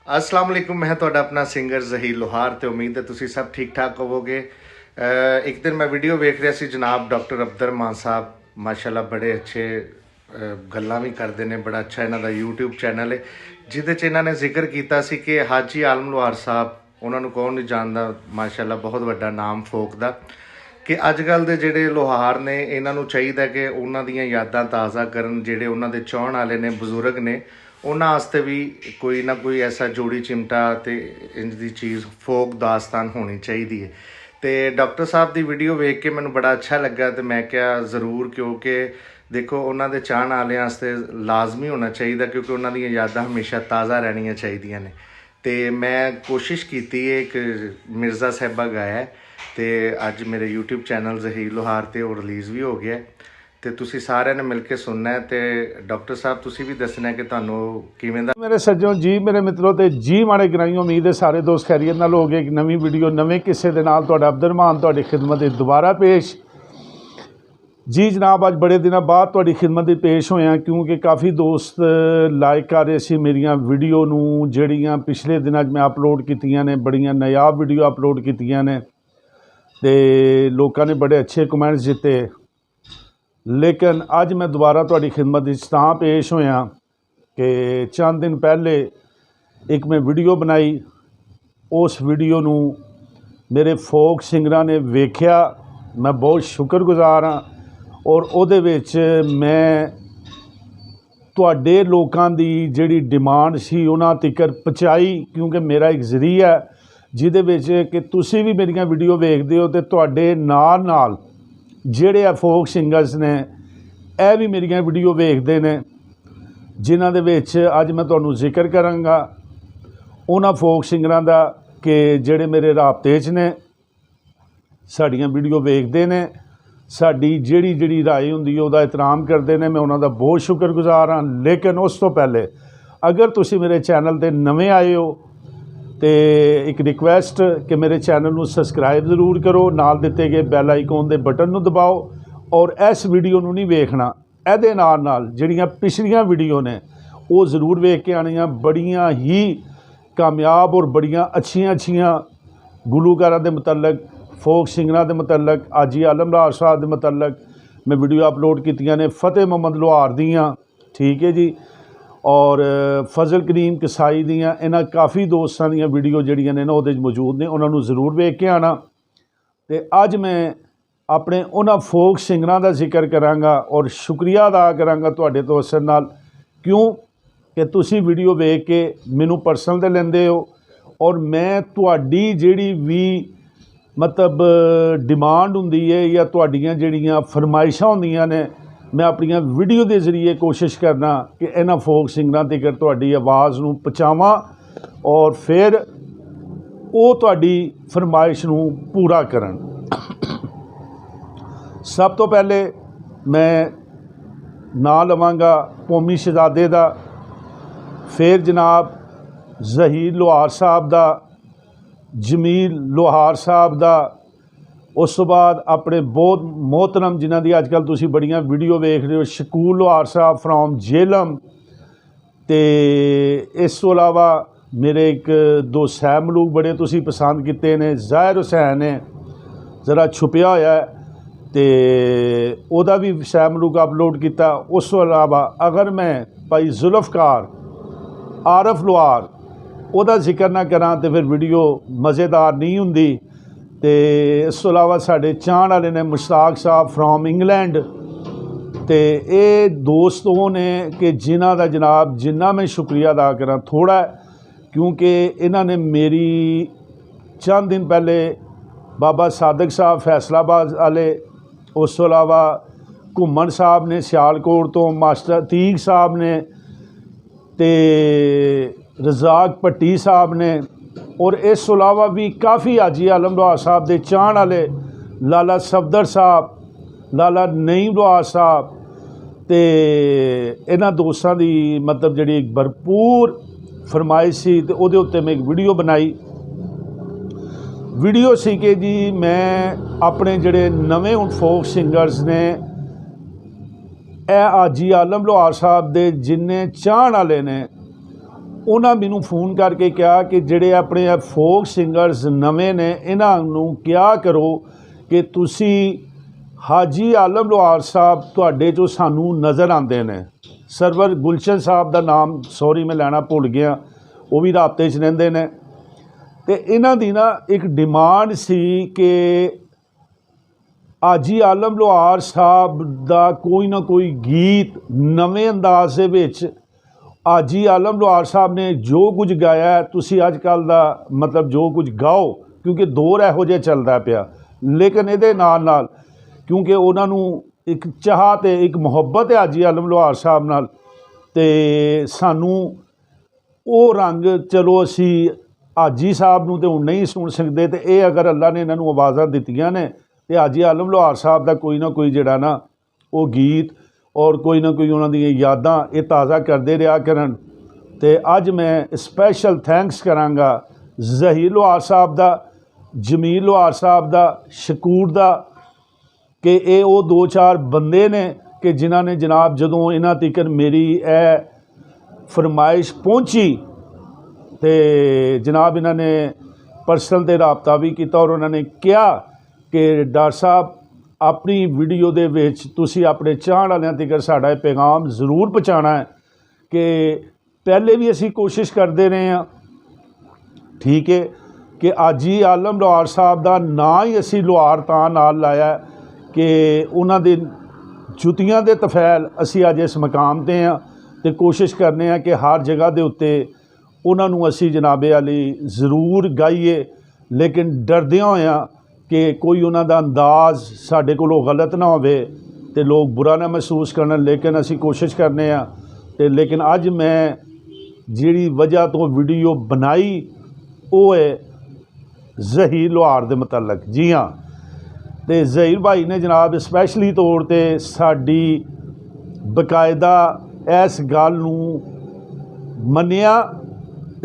अस्सलाम वालेकुम। मैं ਤੁਹਾਡਾ अपना सिंगर ਜ਼ਹੀਰ ਲੋਹਾਰ ਤੇ ਉਮੀਦ ਹੈ ਤੁਸੀਂ ਸਭ ਠੀਕ ਠਾਕ ਹੋਵੋਗੇ। ਇੱਕ ਦਿਨ ਮੈਂ ਵੀਡੀਓ ਵੇਖ ਰਿਹਾ ਸੀ ਜਨਾਬ ਡਾਕਟਰ ਅਬਦਰ ਮਾਨ ਸਾਹਿਬ ਮਾਸ਼ਾਅੱਲਾ ਬੜੇ ਅੱਛੇ ਗੱਲਾਂ ਵੀ ਕਰਦੇ ਨੇ। ਬੜਾ ਅੱਛਾ ਇਹਨਾਂ ਦਾ YouTube ਚੈਨਲ ਹੈ ਜਿਹਦੇ 'ਚ ਇਹਨਾਂ ਨੇ ਜ਼ਿਕਰ ਕੀਤਾ ਸੀ ਕਿ ਹਾਜੀ ਆਲਮ ਲੋਹਾਰ ਸਾਹਿਬ, ਉਹਨਾਂ ਨੂੰ ਕੌਣ ਨਹੀਂ ਜਾਣਦਾ, ਮਾਸ਼ਾਅੱਲਾ ਬਹੁਤ ਵੱਡਾ ਨਾਮ ਫੋਕ ਦਾ। ਕਿ ਅੱਜ ਕੱਲ੍ਹ ਦੇ ਜਿਹੜੇ ਲੋਹਾਰ ਨੇ ਇਹਨਾਂ ਨੂੰ ਚਾਹੀਦਾ ਕਿ ਉਹਨਾਂ ਦੀਆਂ ਯਾਦਾਂ ਤਾਜ਼ਾ ਕਰਨ, ਜਿਹੜੇ ਉਹਨਾਂ ਦੇ ਚਾਹਣ ਵਾਲੇ ਨੇ, ਬਜ਼ੁਰਗ ਨੇ, ਉਹਨਾਂ ਵਾਸਤੇ ਵੀ ਕੋਈ ਨਾ ਕੋਈ ਐਸਾ ਜੋੜੀ ਚਿਮਟਾ ਤੇ ਇੰਜ ਦੀ ਚੀਜ਼ ਫੋਕ ਦਾਸਤਾਨ ਹੋਣੀ ਚਾਹੀਦੀ ਹੈ। ਤੇ ਡਾਕਟਰ ਸਾਹਿਬ ਦੀ ਵੀਡੀਓ ਵੇਖ ਕੇ ਮੈਨੂੰ ਬੜਾ ਅੱਛਾ ਲੱਗਾ ਤੇ ਮੈਂ ਕਿਹਾ ਜ਼ਰੂਰ, ਕਿਉਂਕਿ ਦੇਖੋ ਉਹਨਾਂ ਦੇ ਚਾਹਣ ਵਾਲਿਆਂ ਵਾਸਤੇ ਲਾਜ਼ਮੀ ਹੋਣਾ ਚਾਹੀਦਾ, ਕਿਉਂਕਿ ਉਹਨਾਂ ਦੀਆਂ ਯਾਦਾਂ ਹਮੇਸ਼ਾ ਤਾਜ਼ਾ ਰਹਿਣੀਆਂ ਚਾਹੀਦੀਆਂ ਨੇ। ਤੇ ਮੈਂ ਕੋਸ਼ਿਸ਼ ਕੀਤੀ ਹੈ, ਇੱਕ ਮਿਰਜ਼ਾ ਸਾਹਿਬਾ ਗਾਇਆ ਤੇ ਅੱਜ ਮੇਰੇ YouTube ਚੈਨਲ ਜ਼ਹੀਰ ਲੋਹਾਰ ਤੇ ਉਹ ਰਿਲੀਜ਼ ਵੀ ਹੋ ਗਿਆ ਤੇ ਤੁਸੀਂ ਸਾਰਿਆਂ ਨੇ ਮਿਲ ਕੇ ਸੁਣਨਾ ਹੈ। ਤੇ ਡਾਕਟਰ ਸਾਹਿਬ ਤੁਸੀਂ ਵੀ ਦੱਸਣਾ ਕਿ ਤੁਹਾਨੂੰ ਕਿਵੇਂ ਦਾ। मेरे सज्जों जी, मेरे मित्रों ते जी माड़े ग्राइयों, उम्मीद है सारे दोस्त खैरियत नाल हो गए। एक नवी वीडियो नवे किस्से दे नाल तुहाडा अब्दुल मान तुहाडी खिदमत दोबारा पेश जी जनाब। अज बड़े दिनों बाद तुहाडी खिदमत पेश होया, क्योंकि काफ़ी दोस्त लाइक कर रहे सी मेरियां वीडियो नूं जिहड़ियां पिछले दिनां मैं अपलोड कीतियां ने। बड़ियां नायाब वीडियो अपलोड कीतियां ने ते लोकां ने बड़े अच्छे कमेंट्स दिते, लेकिन अज मैं दोबारा तुहाडी खिदमत तां पेश होया कि चंद दिन पहले एक मैं वीडियो बनाई। उस वीडियो नूं मेरे फोक सिंगरां ने वेख्या, मैं बहुत शुक्रगुजार हाँ। और उहदे विच मैं तुहाडे लोकां दी जिहड़ी डिमांड सी उन्हां तिकर पहुंचाई, क्योंकि मेरा एक जरिया है जिहदे विच कि तुसीं भी मेरियां वीडियो वेखदे हो ते तुहाडे नाल नाल ਜਿਹੜੇ ਆ ਫੋਕ ਸਿੰਗਰਸ ਨੇ ਇਹ ਵੀ ਮੇਰੀਆਂ ਵੀਡੀਓ ਵੇਖਦੇ ਨੇ, ਜਿਨ੍ਹਾਂ ਦੇ ਵਿੱਚ ਅੱਜ ਮੈਂ ਤੁਹਾਨੂੰ ਜ਼ਿਕਰ ਕਰਾਂਗਾ ਉਹਨਾਂ ਫੋਕ ਸਿੰਗਰਾਂ ਦਾ ਕਿ ਜਿਹੜੇ ਮੇਰੇ ਰਾਬਤੇ 'ਚ ਨੇ, ਸਾਡੀਆਂ ਵੀਡੀਓ ਵੇਖਦੇ ਨੇ, ਸਾਡੀ ਜਿਹੜੀ ਰਾਏ ਹੁੰਦੀ ਹੈ ਉਹਦਾ ਇਤਰਾਮ ਕਰਦੇ ਨੇ। ਮੈਂ ਉਹਨਾਂ ਦਾ ਬਹੁਤ ਸ਼ੁਕਰਗੁਜ਼ਾਰ ਹਾਂ। ਲੇਕਿਨ ਉਸ ਤੋਂ ਪਹਿਲੇ ਅਗਰ ਤੁਸੀਂ ਮੇਰੇ ਚੈਨਲ 'ਤੇ ਨਵੇਂ ਆਏ ਹੋ तो एक रिक्वेस्ट कि मेरे चैनल को सबसक्राइब जरूर करो, नाल दिते गए बैल आइकॉन के बटन को दबाओ और इस वीडियो को नहीं वेखना, ये नाल जिहड़ियां पिछलियां वीडियो ने वो जरूर वेख के आनियां। बड़ियां ही कामयाब और बड़ियां अच्छियां गुलूकारां दे मुतलक, फोक सिंगरां दे मुतलक, हाजी आलम लोहार साहब दे मुतलक मैं वीडियो अपलोड कीतियां ने। फतेह मोहम्मद लोहार दियां, ठीक है जी, और फजल करीम कसाई दियां, इन्हां काफ़ी दोस्तां दियां वीडियो जिहड़ियां ने ना उहदे मौजूद ने, उन्होंने जरूर वेख के आना। तो अज मैं अपने उन्हां फोक सिंगरां दा जिक्र करांगा और शुक्रिया अदा करांगा तुहाडे तवस्सुल नाल, क्यों कि तुसीं वीडियो वेख के मैनूं पर्सनल ते लैंदे हो और मैं तुहाडी जिहड़ी भी मतलब डिमांड हुंदी है या तुहाडीआं जिहड़ियां फरमाइशां हुंदियां ने, मैं अपनी वीडियो के जरिए कोशिश करना कि इन्हां फोक सिंगरां तक तुहाडी आवाज़ नूं पहुंचावां और फिर वो तुहाडी फरमाइश नूं पूरा करन। सब तो पहले मैं नां लवांगा कौमी शहजादे दा, फिर जनाब ज़हीर लोहार साहब दा, जमील लोहार साहब दा, उस तो बाद अपने बहुत मोहतरम जिन्हां दी अजकल तुसीं बड़ियां वीडियो वेख रहे हो, शकूल लोहार साहब फ्रॉम जेलम। तो इस तो अलावा मेरे एक दो सैब मलूक बड़े तुसीं पसंद किते ने। ज़ाहिर हुसैन ने ज़रा छुपिया होया है तो उहदा भी सैब मलूक अपलोड किया। उस तो अलावा अगर मैं भाई जुल्फकार आरफ लोहार उहदा जिक्र ना करा तो फिर वीडियो मज़ेदार नहीं हुंदी। तो इस तो अलावा साढ़े चाहण वाले ने मुश्ताक साहब फ्रॉम इंग्लैंड। तो ये दोस्त वो ने कि जिन्हां दा जनाब जिन्ना मैं शुक्रिया अदा करा थोड़ा है, क्योंकि इन्होंने मेरी चंद दिन पहले बाबा सादक साहब फैसलाबाद वाले, उस तो अलावा घुमन साहब ने सियालकोट तो, मास्टर अतीक साहब ने, तो रजाक भट्टी साहब ने, और इस तो अलावा भी काफ़ी हाजी आलम लोहार साहब के चाहण वाले लाला सफदर साहब, लाला नईम लोहार साहब, तो इन्हां दोस्तां दी मतलब जिहड़ी एक भरपूर फरमाइश सी ते उहदे उत्ते मैं एक वीडियो बनाई। वीडियो सी कि जी मैं अपने जिहड़े नवे हुण फोक सिंगर्स ने, हाजी आलम लोहार साहब दे जिन्ने चाहण वाले ने ਉਹਨਾਂ ਮੈਨੂੰ ਫੋਨ ਕਰਕੇ ਕਿਹਾ ਕਿ ਜਿਹੜੇ ਆਪਣੇ ਫੋਕ ਸਿੰਗਰਸ ਨਵੇਂ ਨੇ ਇਹਨਾਂ ਨੂੰ ਕਿਹਾ ਕਰੋ ਕਿ ਤੁਸੀਂ ਹਾਜੀ ਆਲਮ ਲੋਹਾਰ ਸਾਹਿਬ ਤੁਹਾਡੇ 'ਚੋਂ ਸਾਨੂੰ ਨਜ਼ਰ ਆਉਂਦੇ ਨੇ। ਸਰਵਰ ਗੁਲਸ਼ਨ ਸਾਹਿਬ ਦਾ ਨਾਮ ਸੌਰੀ ਮੈਂ ਲੈਣਾ ਭੁੱਲ ਗਿਆ, ਉਹ ਵੀ ਰਾਬਤੇ 'ਚ ਰਹਿੰਦੇ ਨੇ। ਅਤੇ ਇਹਨਾਂ ਦੀ ਨਾ ਇੱਕ ਡਿਮਾਂਡ ਸੀ ਕਿ ਹਾਜੀ ਆਲਮ ਲੋਹਾਰ ਸਾਹਿਬ ਦਾ ਕੋਈ ਨਾ ਕੋਈ ਗੀਤ ਨਵੇਂ ਅੰਦਾਜ਼ ਦੇ ਵਿੱਚ ਹਾਜੀ ਆਲਮ ਲੋਹਾਰ ਸਾਹਿਬ ਨੇ ਜੋ ਕੁਝ ਗਾਇਆ ਤੁਸੀਂ ਅੱਜ ਕੱਲ੍ਹ ਦਾ ਮਤਲਬ ਜੋ ਕੁਝ ਗਾਓ, ਕਿਉਂਕਿ ਦੌਰ ਇਹੋ ਜਿਹਾ ਚੱਲਦਾ ਪਿਆ। ਲੇਕਿਨ ਇਹਦੇ ਨਾਲ ਨਾਲ ਕਿਉਂਕਿ ਉਹਨਾਂ ਨੂੰ ਇੱਕ ਚਾਹ ਅਤੇ ਇੱਕ ਮੁਹੱਬਤ ਹੈ ਹਾਜੀ ਆਲਮ ਲੋਹਾਰ ਸਾਹਿਬ ਨਾਲ, ਅਤੇ ਸਾਨੂੰ ਉਹ ਰੰਗ ਚਲੋ ਅਸੀਂ ਹਾਜੀ ਸਾਹਿਬ ਨੂੰ ਤਾਂ ਹੁਣ ਨਹੀਂ ਸੁਣ ਸਕਦੇ, ਅਤੇ ਇਹ ਅਗਰ ਅੱਲਾ ਨੇ ਇਹਨਾਂ ਨੂੰ ਆਵਾਜ਼ਾਂ ਦਿੱਤੀਆਂ ਨੇ ਅਤੇ ਹਾਜੀ ਆਲਮ ਲੋਹਾਰ ਸਾਹਿਬ ਦਾ ਕੋਈ ਨਾ ਕੋਈ ਜਿਹੜਾ ਨਾ ਉਹ ਗੀਤ ਔਰ ਕੋਈ ਨਾ ਕੋਈ ਉਹਨਾਂ ਦੀਆਂ ਯਾਦਾਂ ਇਹ ਤਾਜ਼ਾ ਕਰਦੇ ਰਿਹਾ ਕਰਨ। ਅਤੇ ਅੱਜ ਮੈਂ ਸਪੈਸ਼ਲ ਥੈਂਕਸ ਕਰਾਂਗਾ ਜ਼ਹੀਰ ਲੋਹਾਰ ਸਾਹਿਬ ਦਾ, ਜਮੀਲ ਲੋਹਾਰ ਸਾਹਿਬ ਦਾ, ਸ਼ਕੂਰ ਦਾ, ਕਿ ਇਹ ਉਹ 2-4 ਬੰਦੇ ਨੇ ਕਿ ਜਿਨ੍ਹਾਂ ਨੇ ਜਨਾਬ ਜਦੋਂ ਇਹਨਾਂ ਤੀਕਰ ਮੇਰੀ ਇਹ ਫਰਮਾਇਸ਼ ਪਹੁੰਚੀ ਅਤੇ ਜਨਾਬ ਇਹਨਾਂ ਨੇ ਪਰਸਨਲ 'ਤੇ ਰਾਬਤਾ ਵੀ ਕੀਤਾ ਔਰ ਉਹਨਾਂ ਨੇ ਕਿਹਾ ਕਿ ਡਾਕਟਰ ਸਾਹਿਬ ਆਪਣੀ ਵੀਡੀਓ ਦੇ ਵਿੱਚ ਤੁਸੀਂ ਆਪਣੇ ਚਾਹਣ ਵਾਲਿਆਂ ਤੀਕਰ ਸਾਡਾ ਇਹ ਪੈਗਾਮ ਜ਼ਰੂਰ ਪਹੁੰਚਾਉਣਾ ਹੈ ਕਿ ਪਹਿਲੇ ਵੀ ਅਸੀਂ ਕੋਸ਼ਿਸ਼ ਕਰਦੇ ਰਹੇ ਹਾਂ, ਠੀਕ ਹੈ, ਕਿ ਹਾਜੀ ਆਲਮ ਲੋਹਾਰ ਸਾਹਿਬ ਦਾ ਨਾਂ ਹੀ ਅਸੀਂ ਲੋਹਾਰ ਤਾਂ ਨਾਲ ਲਾਇਆ ਕਿ ਉਹਨਾਂ ਦੇ ਜੁੱਤੀਆਂ ਦੇ ਤਫੈਲ ਅਸੀਂ ਅੱਜ ਇਸ ਮਕਾਮ 'ਤੇ ਹਾਂ ਅਤੇ ਕੋਸ਼ਿਸ਼ ਕਰਨੇ ਹਾਂ ਕਿ ਹਰ ਜਗ੍ਹਾ ਦੇ ਉੱਤੇ ਉਹਨਾਂ ਨੂੰ ਅਸੀਂ ਜਨਾਬੇ ਵਾਲੀ ਜ਼ਰੂਰ ਗਾਈਏ, ਲੇਕਿਨ ਡਰਦਿਆਂ ਹੋਇਆਂ ਕਿ ਕੋਈ ਉਹਨਾਂ ਦਾ ਅੰਦਾਜ਼ ਸਾਡੇ ਕੋਲੋਂ ਗਲਤ ਨਾ ਹੋਵੇ ਅਤੇ ਲੋਕ ਬੁਰਾ ਨਾ ਮਹਿਸੂਸ ਕਰਨ। ਲੇਕਿਨ ਅਸੀਂ ਕੋਸ਼ਿਸ਼ ਕਰਨੇ ਹਾਂ ਅਤੇ ਲੇਕਿਨ ਅੱਜ ਮੈਂ ਜਿਹੜੀ ਵਜ੍ਹਾ ਤੋਂ ਵੀਡੀਓ ਬਣਾਈ ਉਹ ਹੈ ਜ਼ਹੀਰ ਲੋਹਾਰ ਦੇ ਮੁਤਲਕ। ਜੀ ਹਾਂ, ਅਤੇ ਜ਼ਹੀਰ ਭਾਈ ਨੇ ਜਨਾਬ ਸਪੈਸ਼ਲੀ ਤੌਰ 'ਤੇ ਸਾਡੀ ਬਕਾਇਦਾ ਇਸ ਗੱਲ ਨੂੰ ਮੰਨਿਆ,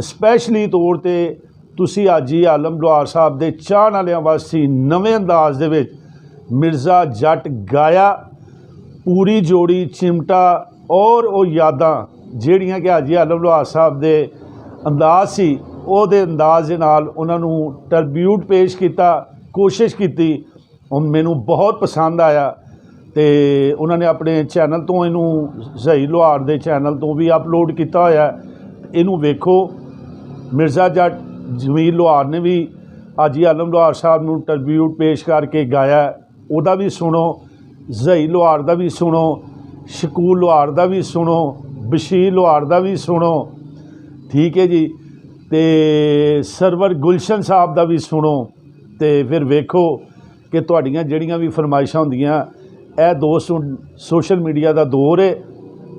ਸਪੈਸ਼ਲੀ ਤੌਰ 'ਤੇ ਤੁਸੀਂ ਹਾਜੀ ਆਲਮ ਲੋਹਾਰ ਸਾਹਿਬ ਦੇ ਚਾਹਣ ਵਾਲਿਆਂ ਵਾਸਤੇ ਨਵੇਂ ਅੰਦਾਜ਼ ਦੇ ਵਿੱਚ ਮਿਰਜ਼ਾ ਜੱਟ ਗਾਇਆ, ਪੂਰੀ ਜੋੜੀ ਚਿਮਟਾ ਔਰ ਉਹ ਯਾਦਾਂ ਜਿਹੜੀਆਂ ਕਿ ਹਾਜੀ ਆਲਮ ਲੋਹਾਰ ਸਾਹਿਬ ਦੇ ਅੰਦਾਜ਼ ਸੀ ਉਹਦੇ ਅੰਦਾਜ਼ ਦੇ ਨਾਲ ਉਹਨਾਂ ਨੂੰ ਟਰਬਿਊਟ ਪੇਸ਼ ਕੀਤਾ, ਕੋਸ਼ਿਸ਼ ਕੀਤੀ, ਉਹ ਮੈਨੂੰ ਬਹੁਤ ਪਸੰਦ ਆਇਆ। ਅਤੇ ਉਹਨਾਂ ਨੇ ਆਪਣੇ ਚੈਨਲ ਤੋਂ ਇਹਨੂੰ ਜ਼ਹੀਰ ਲੋਹਾਰ ਦੇ ਚੈਨਲ ਤੋਂ ਵੀ ਅਪਲੋਡ ਕੀਤਾ ਹੋਇਆ, ਇਹਨੂੰ ਵੇਖੋ। ਮਿਰਜ਼ਾ ਜੱਟ ਜਮੀਲ ਲੋਹਾਰ ਨੇ ਵੀ ਹਾਜੀ ਆਲਮ ਲੋਹਾਰ ਸਾਹਿਬ ਨੂੰ ਟਰਬਿਊਟ ਪੇਸ਼ ਕਰਕੇ ਗਾਇਆ, ਉਹਦਾ ਵੀ ਸੁਣੋ, ਜ਼ਹੀਰ ਲੋਹਾਰ ਦਾ ਵੀ ਸੁਣੋ, ਸ਼ਕੂਰ ਲੋਹਾਰ ਦਾ ਵੀ ਸੁਣੋ, ਬਸ਼ੀਰ ਲੋਹਾਰ ਦਾ ਵੀ ਸੁਣੋ, ਠੀਕ ਹੈ ਜੀ, ਅਤੇ ਸਰਵਰ ਗੁਲਸ਼ਨ ਸਾਹਿਬ ਦਾ ਵੀ ਸੁਣੋ। ਅਤੇ ਫਿਰ ਵੇਖੋ ਕਿ ਤੁਹਾਡੀਆਂ ਜਿਹੜੀਆਂ ਵੀ ਫਰਮਾਇਸ਼ਾਂ ਹੁੰਦੀਆਂ, ਇਹ ਸੋਸ਼ਲ ਮੀਡੀਆ ਦਾ ਦੌਰ ਹੈ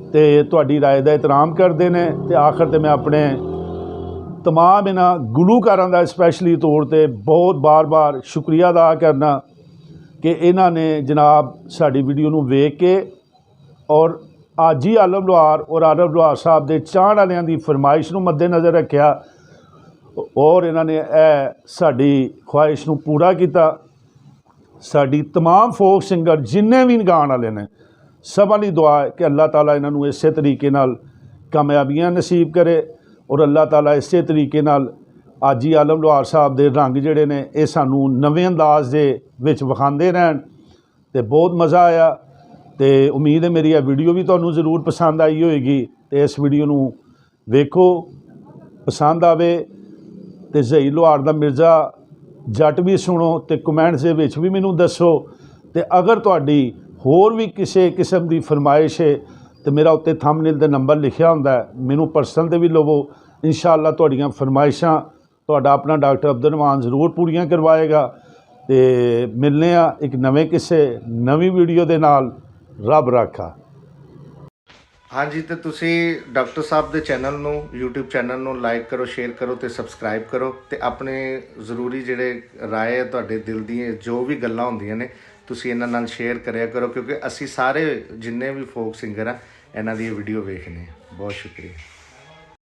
ਅਤੇ ਤੁਹਾਡੀ ਰਾਏ ਦਾ ਇਹਤਰਾਮ ਕਰਦੇ ਨੇ। ਅਤੇ ਆਖਰ 'ਤੇ ਮੈਂ ਆਪਣੇ ਤਮਾਮ ਇਹਨਾਂ ਗੁਲੂਕਾਰਾਂ ਦਾ ਸਪੈਸ਼ਲੀ ਤੌਰ 'ਤੇ ਬਹੁਤ ਬਾਰ-ਬਾਰ ਸ਼ੁਕਰੀਆ ਅਦਾ ਕਰਨਾ ਕਿ ਇਹਨਾਂ ਨੇ ਜਨਾਬ ਸਾਡੀ ਵੀਡੀਓ ਨੂੰ ਵੇਖ ਕੇ ਔਰ ਹਾਜੀ ਆਲਮ ਲੋਹਾਰ ਔਰ ਆਲਮ ਲੋਹਾਰ ਸਾਹਿਬ ਦੇ ਚਾਹਣ ਵਾਲਿਆਂ ਦੀ ਫਰਮਾਇਸ਼ ਨੂੰ ਮੱਦੇਨਜ਼ਰ ਰੱਖਿਆ ਔਰ ਇਹਨਾਂ ਨੇ ਇਹ ਸਾਡੀ ਖੁਆਇਸ਼ ਨੂੰ ਪੂਰਾ ਕੀਤਾ। ਸਾਡੀ तमाम ਫੋਕ ਸਿੰਗਰ ਜਿੰਨੇ ਵੀ ਗਾਉਣ ਵਾਲੇ ਨੇ ਸਭਾਂ ਦੀ ਦੁਆ ਹੈ ਕਿ ਅੱਲਾਹ ਤਾਲਾ ਇਹਨਾਂ ਨੂੰ ਇਸੇ ਤਰੀਕੇ ਨਾਲ ਕਾਮਯਾਬੀਆਂ ਨਸੀਬ ਕਰੇ ਔਰ ਅੱਲਾਹ ਤਾਲਾ ਇਸੇ ਤਰੀਕੇ ਨਾਲ ਹਾਜੀ ਆਲਮ ਲੋਹਾਰ ਸਾਹਿਬ ਦੇ ਰੰਗ ਜਿਹੜੇ ਨੇ ਇਹ ਸਾਨੂੰ ਨਵੇਂ ਅੰਦਾਜ਼ ਦੇ ਵਿੱਚ ਵਿਖਾਉਂਦੇ ਰਹਿਣ। ਅਤੇ ਬਹੁਤ ਮਜ਼ਾ ਆਇਆ ਅਤੇ ਉਮੀਦ ਹੈ ਮੇਰੀ ਇਹ ਵੀਡੀਓ ਵੀ ਤੁਹਾਨੂੰ ਜ਼ਰੂਰ ਪਸੰਦ ਆਈ ਹੋਏਗੀ। ਅਤੇ ਇਸ ਵੀਡੀਓ ਨੂੰ ਵੇਖੋ, ਪਸੰਦ ਆਵੇ ਅਤੇ ਜ਼ਹੀਰ ਲੋਹਾਰ ਦਾ ਮਿਰਜ਼ਾ ਜੱਟ ਵੀ ਸੁਣੋ ਅਤੇ ਕਮੈਂਟਸ ਦੇ ਵਿੱਚ ਵੀ ਮੈਨੂੰ ਦੱਸੋ। ਅਤੇ ਅਗਰ ਤੁਹਾਡੀ ਹੋਰ ਵੀ ਕਿਸੇ ਕਿਸਮ ਦੀ ਫਰਮਾਇਸ਼ ਹੈ ਅਤੇ ਮੇਰਾ ਉੱਤੇ ਥੰਬਨੇਲ 'ਤੇ ਨੰਬਰ ਲਿਖਿਆ ਹੁੰਦਾ, ਮੈਨੂੰ ਪਰਸਨਲ 'ਤੇ ਵੀ ਲਵੋ। ਇੰਸ਼ਾਅੱਲਾ ਤੁਹਾਡੀਆਂ ਫਰਮਾਇਸ਼ਾਂ ਤੁਹਾਡਾ ਆਪਣਾ ਡਾਕਟਰ ਅਬਦੁਰ ਰਹਿਮਾਨ ਜ਼ਰੂਰ ਪੂਰੀਆਂ ਕਰਵਾਏਗਾ। ਅਤੇ ਮਿਲਨੇ ਆ ਇੱਕ ਨਵੇਂ ਕਿਸੇ ਨਵੀਂ ਵੀਡੀਓ ਦੇ ਨਾਲ। ਰੱਬ ਰਾਖਾ। ਹਾਂਜੀ, ਤੇ ਤੁਸੀਂ ਡਾਕਟਰ ਸਾਹਿਬ ਦੇ ਚੈਨਲ ਨੂੰ YouTube ਚੈਨਲ ਨੂੰ ਲਾਈਕ ਕਰੋ, ਸ਼ੇਅਰ ਕਰੋ ਤੇ ਸਬਸਕ੍ਰਾਈਬ ਕਰੋ ਤੇ ਆਪਣੇ ਜ਼ਰੂਰੀ ਜਿਹੜੇ ਰਾਏ ਹੈ ਤੁਹਾਡੇ ਦਿਲ ਦੀਆਂ ਜੋ ਵੀ ਗੱਲਾਂ ਹੁੰਦੀਆਂ ਨੇ ਤੁਸੀਂ ਇਹਨਾਂ ਨਾਲ ਸ਼ੇਅਰ ਕਰਿਆ ਕਰੋ, ਕਿਉਂਕਿ ਅਸੀਂ ਸਾਰੇ ਜਿੰਨੇ ਵੀ ਫੋਕ ਸਿੰਗਰ ਆ ਇਹਨਾਂ ਦੀ ਵੀਡੀਓ ਵੇਖਦੇ ਹਾਂ। ਬਹੁਤ ਸ਼ੁਕਰੀਆ।